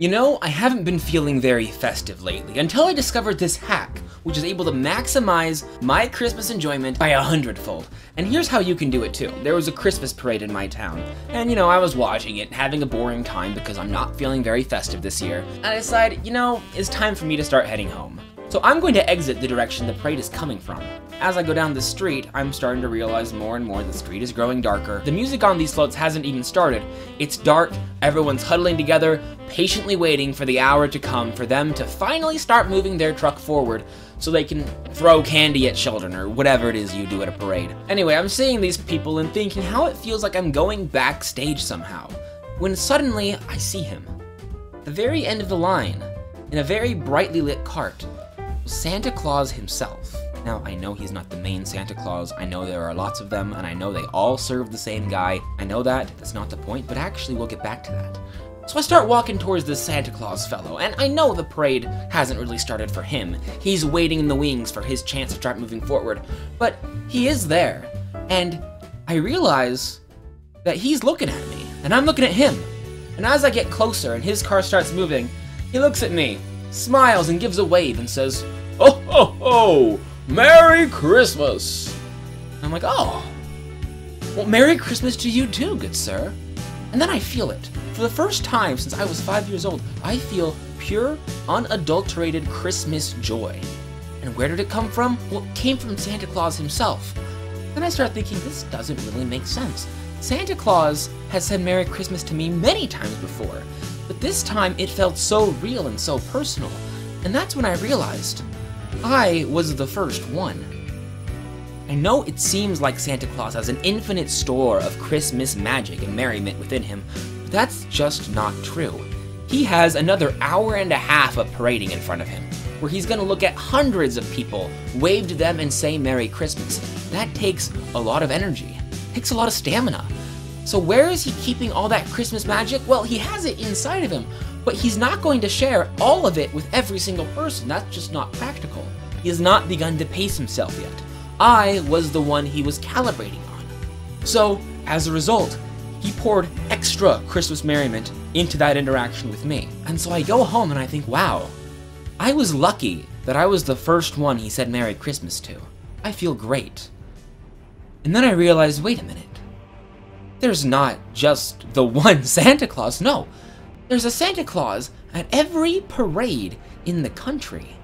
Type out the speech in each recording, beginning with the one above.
You know, I haven't been feeling very festive lately until I discovered this hack, which is able to maximize my Christmas enjoyment by 100-fold. And here's how you can do it too. There was a Christmas parade in my town, and you know, I was watching it, having a boring time because I'm not feeling very festive this year. And I decided, you know, it's time for me to start heading home. So I'm going to exit the direction the parade is coming from. As I go down the street, I'm starting to realize more and more the street is growing darker. The music on these floats hasn't even started. It's dark, everyone's huddling together, patiently waiting for the hour to come for them to finally start moving their truck forward so they can throw candy at children or whatever it is you do at a parade. Anyway, I'm seeing these people and thinking how it feels like I'm going backstage somehow, when suddenly I see him. At the very end of the line, in a very brightly lit cart, Santa Claus himself. Now, I know he's not the main Santa Claus, I know there are lots of them, and I know they all serve the same guy. I know that's not the point, but actually we'll get back to that. So I start walking towards this Santa Claus fellow, and I know the parade hasn't really started for him. He's waiting in the wings for his chance to start moving forward, but he is there, and I realize that he's looking at me, and I'm looking at him. And as I get closer and his car starts moving, he looks at me, smiles and gives a wave and says, "Ho ho ho! Merry Christmas!" And I'm like, oh, well, Merry Christmas to you too, good sir. And then I feel it. For the first time since I was 5 years old, I feel pure, unadulterated Christmas joy. And where did it come from? Well, it came from Santa Claus himself. Then I start thinking, this doesn't really make sense. Santa Claus has said Merry Christmas to me many times before, but this time it felt so real and so personal. And that's when I realized I was the first one. I know it seems like Santa Claus has an infinite store of Christmas magic and merriment within him, but that's just not true. He has another hour and a half of parading in front of him, where he's gonna look at hundreds of people, wave to them and say Merry Christmas. That takes a lot of energy, takes a lot of stamina. So where is he keeping all that Christmas magic? Well, he has it inside of him, but he's not going to share all of it with every single person. That's just not practical. He has not begun to pace himself yet. I was the one he was calibrating on. So, as a result, he poured extra Christmas merriment into that interaction with me. And so I go home and I think, wow, I was lucky that I was the first one he said Merry Christmas to. I feel great. And then I realized, wait a minute. There's not just the one Santa Claus, no. There's a Santa Claus at every parade in the country.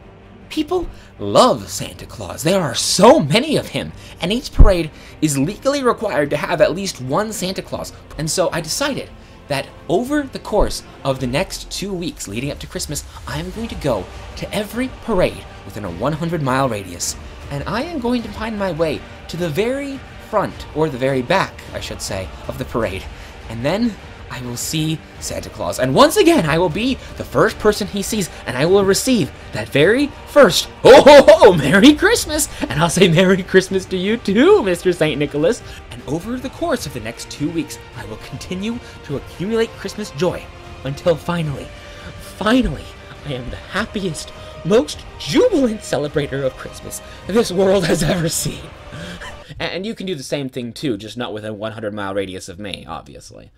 People love Santa Claus. There are so many of him, and each parade is legally required to have at least one Santa Claus. And so I decided that over the course of the next 2 weeks leading up to Christmas, I am going to go to every parade within a 100-mile radius, and I am going to find my way to the very front, or the very back, I should say, of the parade. And then I will see Santa Claus, and once again, I will be the first person he sees, and I will receive that very first, ho ho ho, Merry Christmas, and I'll say Merry Christmas to you too, Mr. St. Nicholas. And over the course of the next 2 weeks, I will continue to accumulate Christmas joy, until finally, I am the happiest, most jubilant celebrator of Christmas this world has ever seen. And you can do the same thing too, just not within a 100-mile radius of me, obviously.